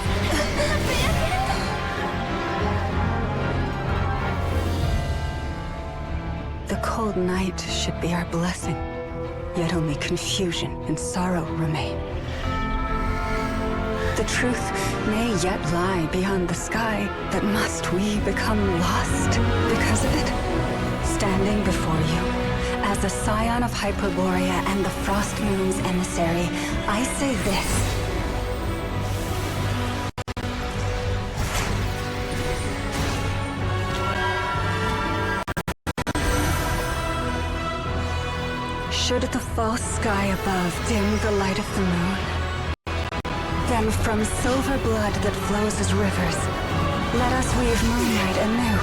The cold night should be our blessing, yet only confusion and sorrow remain. The truth may yet lie beyond the sky, but must we become lost because of it? Standing before you, as a scion of Hyperborea and the Frost Moon's emissary, I say this. Should the false sky above dim the light of the moon, then from silver blood that flows as rivers, let us weave moonlight anew.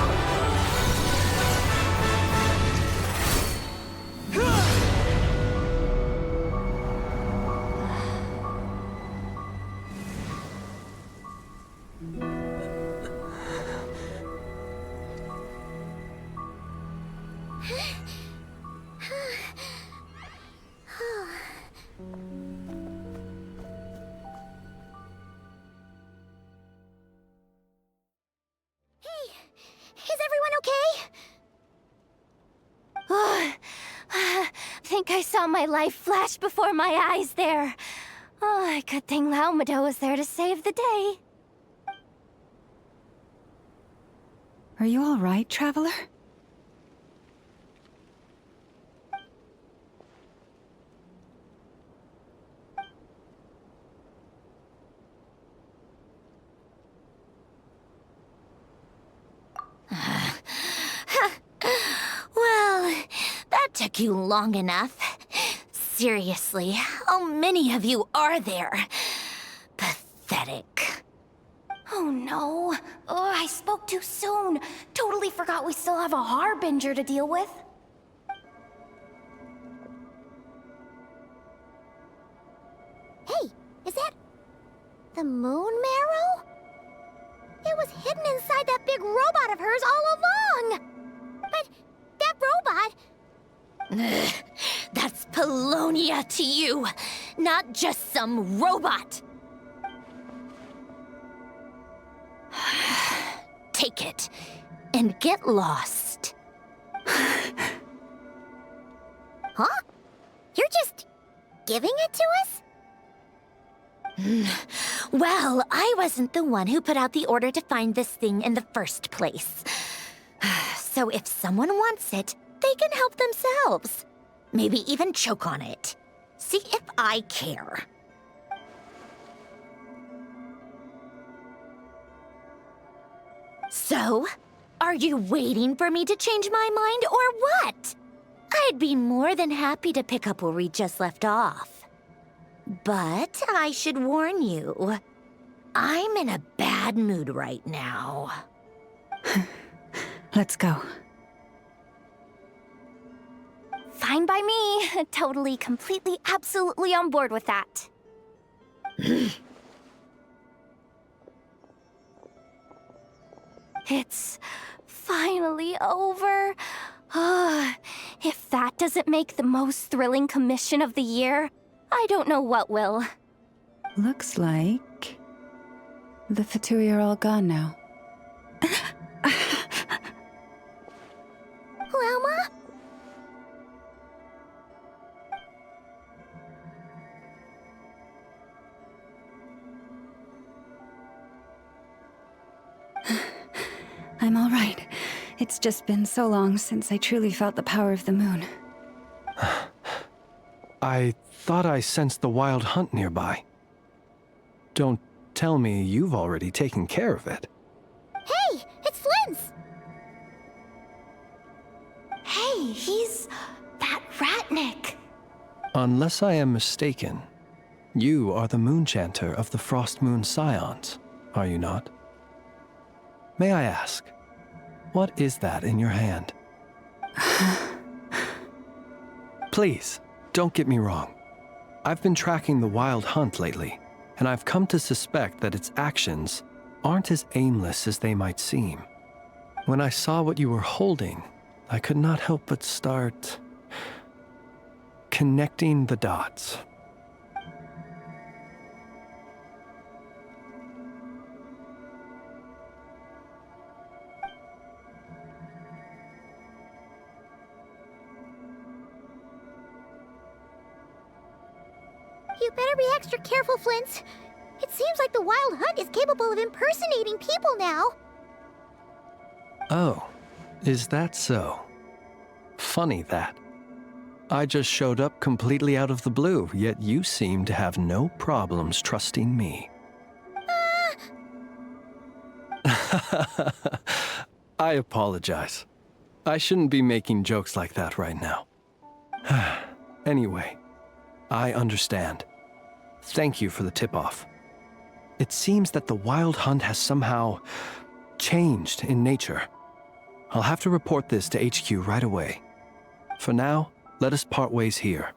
Is everyone okay? Think I saw my life flash before my eyes there. Oh, good thing Laumado was there to save the day. Are you all right, traveler? Well, that took you long enough. Seriously, how many of you are there? Pathetic. Oh no. Oh, I spoke too soon. Totally forgot we still have a Harbinger to deal with. Hey, is that the Moon Marrow? It was hidden inside that big robot of hers all along. But that robot... Ugh, that's Polonia to you, not just some robot. Take it and get lost. Huh? You're just giving it to us? Well, I wasn't the one who put out the order to find this thing in the first place. So if someone wants it, they can help themselves. Maybe even choke on it. See if I care. So, are you waiting for me to change my mind or what? I'd be more than happy to pick up where we just left off. But I should warn you, I'm in a bad mood right now. Let's go. Fine by me. Totally, completely, absolutely on board with that. It's finally over. If that doesn't make the most thrilling commission of the year, I don't know what will. Looks like the Fatui are all gone now. Lelma? I'm all right. It's just been so long since I truly felt the power of the moon. I thought I sensed the wild hunt nearby. Don't tell me you've already taken care of it. Hey, it's Flynn's! Hey, he's that Ratnik. Unless I am mistaken, you are the Moonchanter of the Frost Moon Scions, are you not? May I ask, what is that in your hand? Please, don't get me wrong. I've been tracking the wild hunt lately, and I've come to suspect that its actions aren't as aimless as they might seem. When I saw what you were holding, I could not help but start connecting the dots. You better be extra careful, Flint. It seems like the Wild Hunt is capable of impersonating people now. Oh, is that so? Funny that. I just showed up completely out of the blue, yet you seem to have no problems trusting me. I apologize. I shouldn't be making jokes like that right now. Anyway, I understand. Thank you for the tip-off. It seems that the Wild Hunt has somehow changed in nature. I'll have to report this to HQ right away. For now, let us part ways here.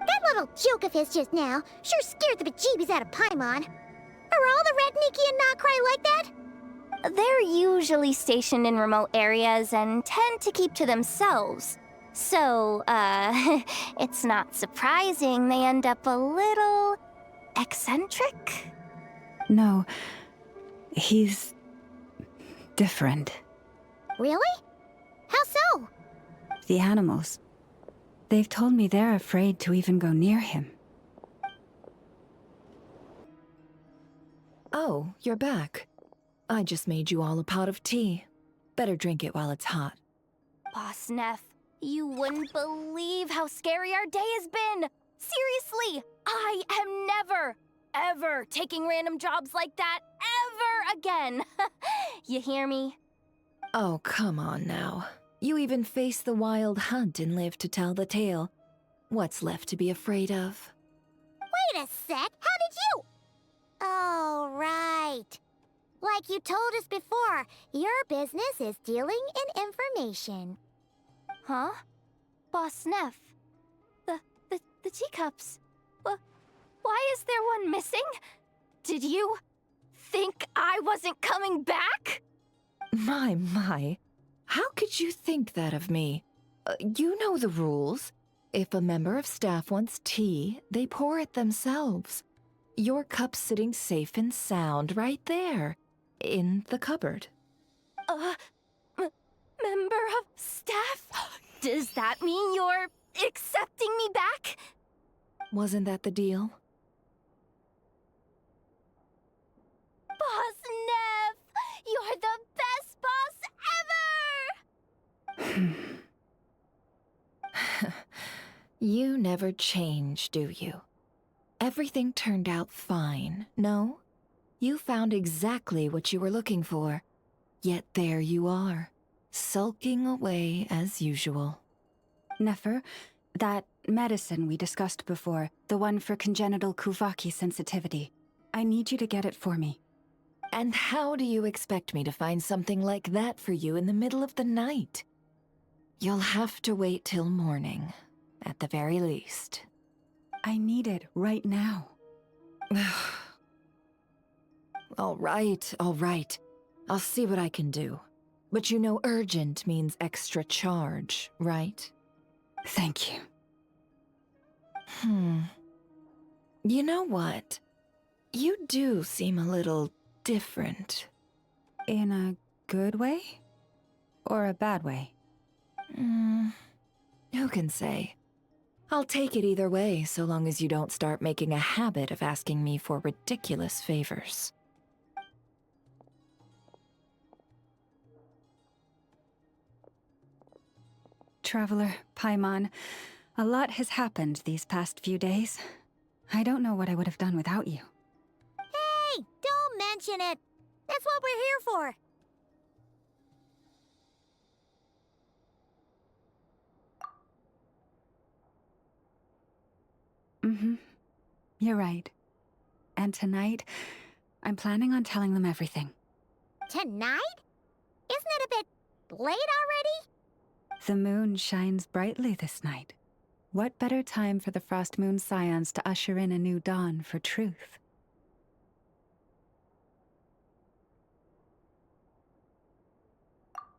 That little joke of his just now sure scared the bejeebies out of Paimon. Are all the Redniki and Nod-Krai like that? They're usually stationed in remote areas and tend to keep to themselves. So, it's not surprising they end up a little eccentric. No, he's different. Really? How so? The animals. They've told me they're afraid to even go near him. Oh, you're back. I just made you all a pot of tea. Better drink it while it's hot. Boss Neff, you wouldn't believe how scary our day has been! Seriously, I am never, ever taking random jobs like that ever again! You hear me? Oh, come on now. You even faced the wild hunt and lived to tell the tale. What's left to be afraid of? Wait a sec, how did you? Oh, right. Like you told us before, your business is dealing in information. Huh? Boss Neff? The teacups? Why is there one missing? Did you think I wasn't coming back? My. How could you think that of me? You know the rules. If a member of staff wants tea, they pour it themselves. Your cup's sitting safe and sound right there, in the cupboard. Member of staff? Does that mean you're accepting me back? Wasn't that the deal? Boss Neff! You're the best boss ever! You never change, do you? Everything turned out fine, no? You found exactly what you were looking for. Yet there you are, sulking away as usual. Nefer, that medicine we discussed before, the one for congenital Kuvaki sensitivity, I need you to get it for me. And how do you expect me to find something like that for you in the middle of the night? You'll have to wait till morning, at the very least. I need it right now. All right. I'll see what I can do. But you know urgent means extra charge, right? Thank you. You know what? You do seem a little different. In a good way? Or a bad way? Who can say? I'll take it either way, so long as you don't start making a habit of asking me for ridiculous favors. Traveler, Paimon, a lot has happened these past few days. I don't know what I would have done without you. Hey, don't mention it. That's what we're here for. You're right. And tonight, I'm planning on telling them everything. Tonight? Isn't it a bit late already? The moon shines brightly this night. What better time for the Frost Moon Scions to usher in a new dawn for truth?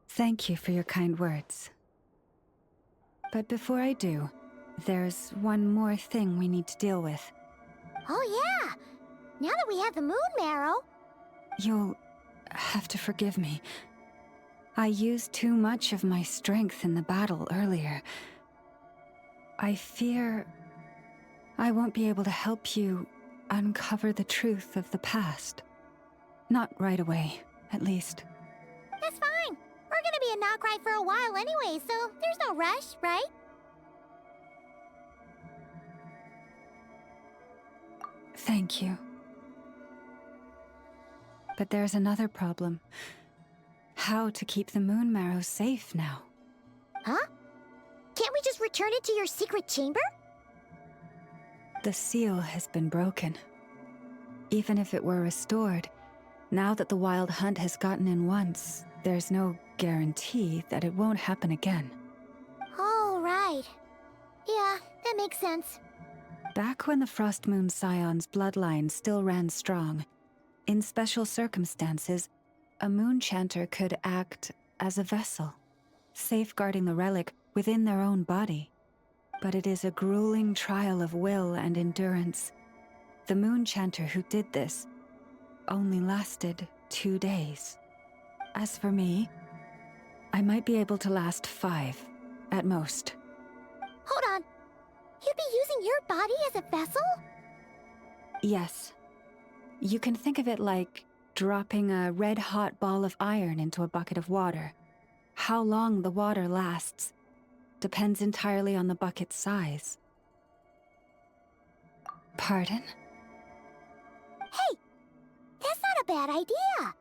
Thank you for your kind words. But before I do, there's one more thing we need to deal with. Oh yeah! Now that we have the moon marrow... You'll have to forgive me. I used too much of my strength in the battle earlier. I fear I won't be able to help you uncover the truth of the past. Not right away, at least. That's fine. We're gonna be in Nod-Krai for a while anyway, so there's no rush, right? Thank you. But there's another problem. How to keep the moon marrow safe now? Huh? Can't we just return it to your secret chamber? The seal has been broken. Even if it were restored, now that the wild hunt has gotten in once, there's no guarantee that it won't happen again. Oh, right. Yeah, that makes sense. Back when the Frost Moon Scion's bloodline still ran strong, in special circumstances, a moon chanter could act as a vessel, safeguarding the relic within their own body. But it is a grueling trial of will and endurance. The moon chanter who did this only lasted 2 days. As for me, I might be able to last 5, at most. Hold on. You'd be using your body as a vessel? Yes. You can think of it like dropping a red-hot ball of iron into a bucket of water. How long the water lasts depends entirely on the bucket's size. Pardon? Hey! That's not a bad idea!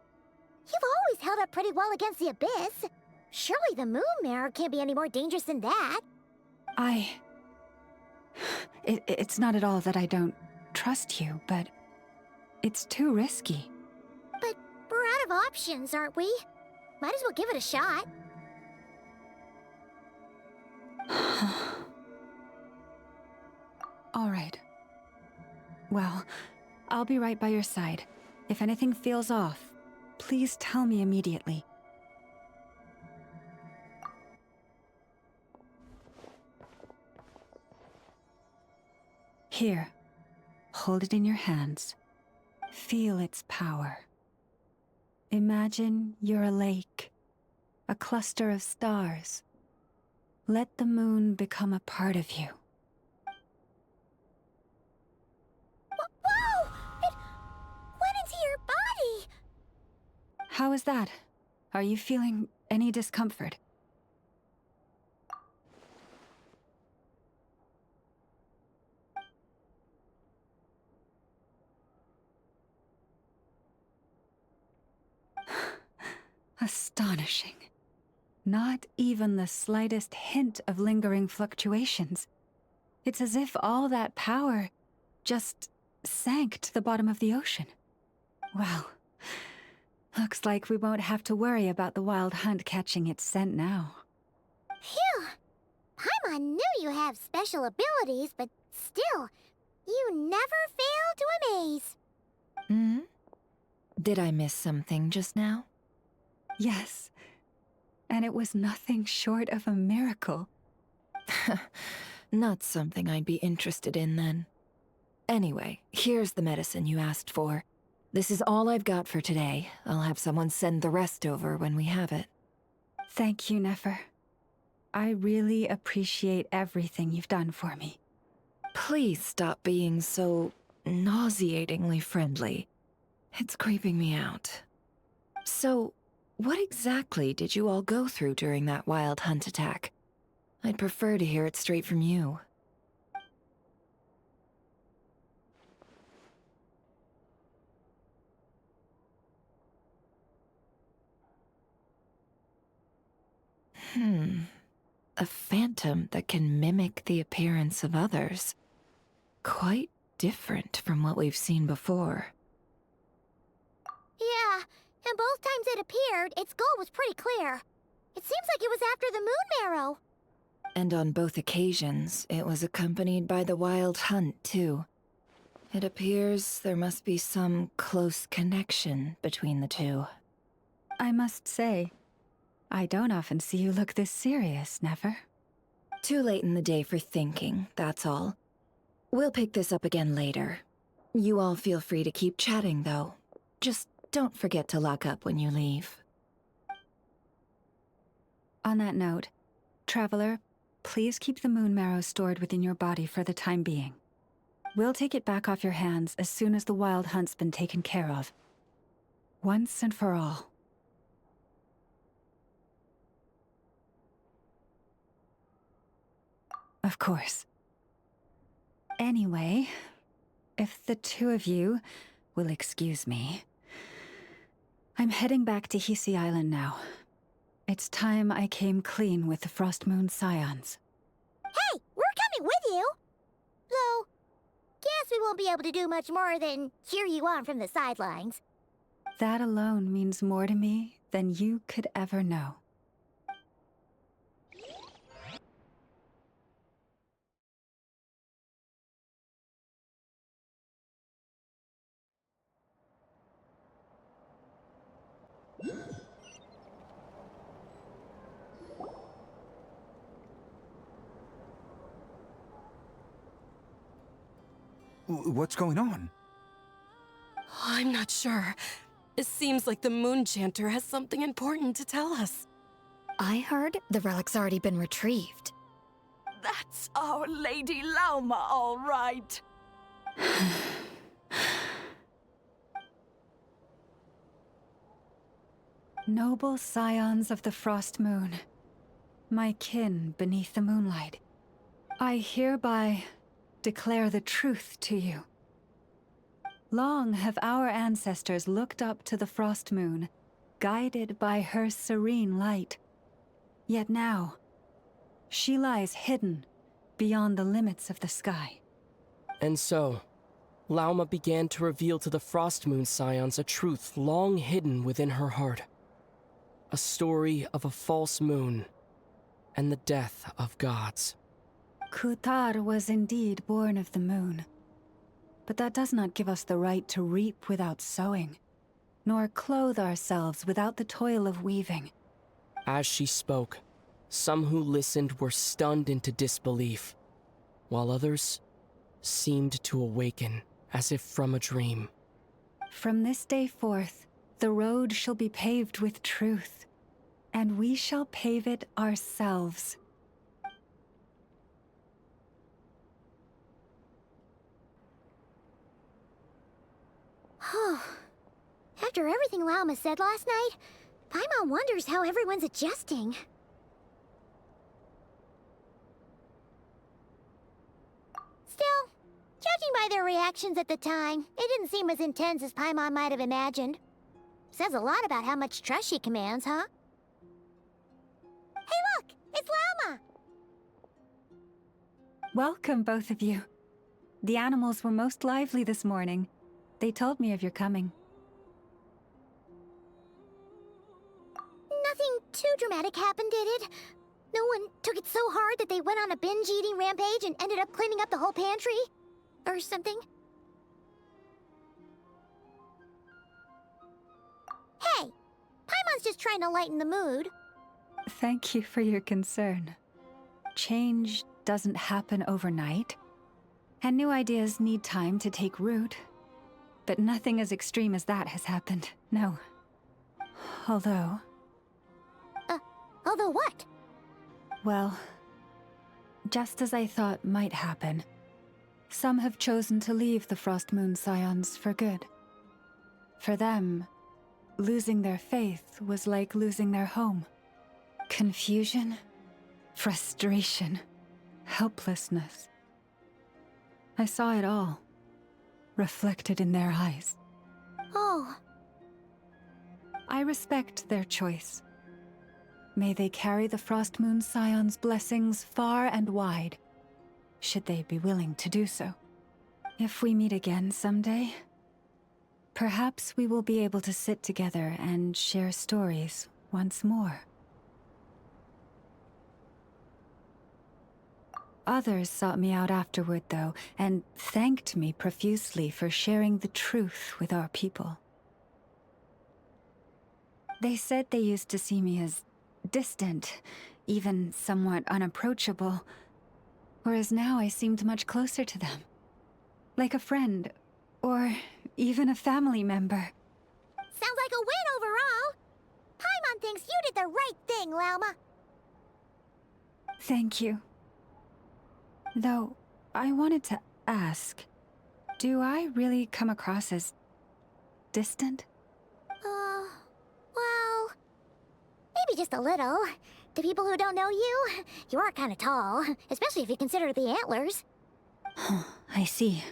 You've always held up pretty well against the abyss. Surely the moon mirror can't be any more dangerous than that. It's not at all that I don't trust you, but it's too risky. But we're out of options, aren't we? Might as well give it a shot. All right. Well, I'll be right by your side. If anything feels off, please tell me immediately. Here. hold it in your hands. Feel its power. Imagine you're a lake, a cluster of stars. Let the moon become a part of you. Whoa! It went into your body! How is that? Are you feeling any discomfort? Astonishing. Not even the slightest hint of lingering fluctuations. It's as if all that power just sank to the bottom of the ocean. Well, looks like we won't have to worry about the wild hunt catching its scent now. Phew! Paimon knew you have special abilities, but still, you never fail to amaze. Hmm? Did I miss something just now? Yes, and it was nothing short of a miracle. Not something I'd be interested in then. Anyway, here's the medicine you asked for. This is all I've got for today. I'll have someone send the rest over when we have it. Thank you, Nefer. I really appreciate everything you've done for me. Please stop being so nauseatingly friendly. It's creeping me out. So, what exactly did you all go through during that wild hunt attack? I'd prefer to hear it straight from you. A phantom that can mimic the appearance of others. Quite different from what we've seen before. Yeah, and both times it appeared, its goal was pretty clear. It seems like it was after the moon marrow. And on both occasions, it was accompanied by the wild hunt, too. It appears there must be some close connection between the two. I must say, I don't often see you look this serious, Nefer. Too late in the day for thinking, that's all. We'll pick this up again later. You all feel free to keep chatting, though. Just don't forget to lock up when you leave. On that note, Traveler, please keep the moon marrow stored within your body for the time being. We'll take it back off your hands as soon as the wild hunt's been taken care of. Once and for all. Of course. Anyway, if the two of you will excuse me, I'm heading back to Hisi Island now. It's time I came clean with the Frost Moon Scions. Hey, we're coming with you! Though, guess we won't be able to do much more than cheer you on from the sidelines. That alone means more to me than you could ever know. What's going on? I'm not sure. It seems like the Moon Chanter has something important to tell us. I heard the relic's already been retrieved. That's our Lady Lauma, all right. Noble scions of the Frost Moon, my kin beneath the moonlight, I hereby declare the truth to you. Long have our ancestors looked up to the Frost Moon, guided by her serene light. Yet now, she lies hidden beyond the limits of the sky. And so, Lauma began to reveal to the Frost Moon Scions a truth long hidden within her heart. A story of a false moon and the death of gods. Kutar was indeed born of the moon. But that does not give us the right to reap without sowing, nor clothe ourselves without the toil of weaving. As she spoke, some who listened were stunned into disbelief, while others seemed to awaken as if from a dream. From this day forth, the road shall be paved with truth, and we shall pave it ourselves. After everything Lauma said last night, Paimon wonders how everyone's adjusting. Still, judging by their reactions at the time, it didn't seem as intense as Paimon might have imagined. Says a lot about how much trust she commands, huh? Hey look! It's Lauma! Welcome, both of you. The animals were most lively this morning. They told me of your coming. Nothing too dramatic happened, did it? No one took it so hard that they went on a binge-eating rampage and ended up cleaning up the whole pantry? Or something? Hey! Paimon's just trying to lighten the mood. Thank you for your concern. Change doesn't happen overnight, and new ideas need time to take root. But nothing as extreme as that has happened, no. Although... Although what? Well, just as I thought might happen, some have chosen to leave the Frost Moon Scions for good. For them, losing their faith was like losing their home. Confusion, frustration, helplessness. I saw it all, reflected in their eyes. Oh. I respect their choice. May they carry the Frost Moon Scion's blessings far and wide, should they be willing to do so. If we meet again someday, perhaps we will be able to sit together and share stories once more. Others sought me out afterward, though, and thanked me profusely for sharing the truth with our people. They said they used to see me as distant, even somewhat unapproachable, whereas now I seemed much closer to them. Like a friend, or even a family member. Sounds like a win overall! Paimon thinks you did the right thing, Lauma. Thank you. Though, I wanted to ask, do I really come across as distant? Well, maybe just a little. To people who don't know you, you are kind of tall, especially if you consider the antlers. I see.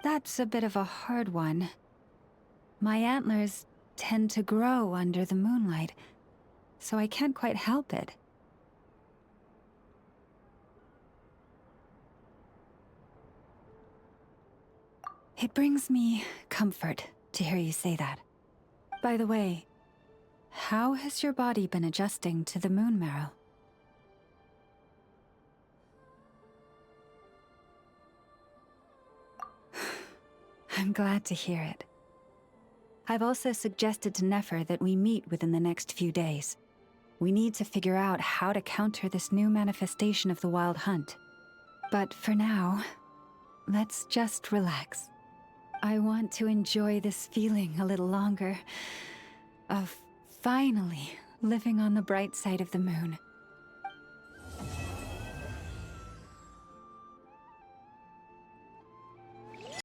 That's a bit of a hard one. My antlers tend to grow under the moonlight, so I can't quite help it. It brings me comfort to hear you say that. By the way, how has your body been adjusting to the moon marrow? I'm glad to hear it. I've also suggested to Nefer that we meet within the next few days. We need to figure out how to counter this new manifestation of the Wild Hunt. But for now, let's just relax. I want to enjoy this feeling a little longer, of finally living on the bright side of the moon.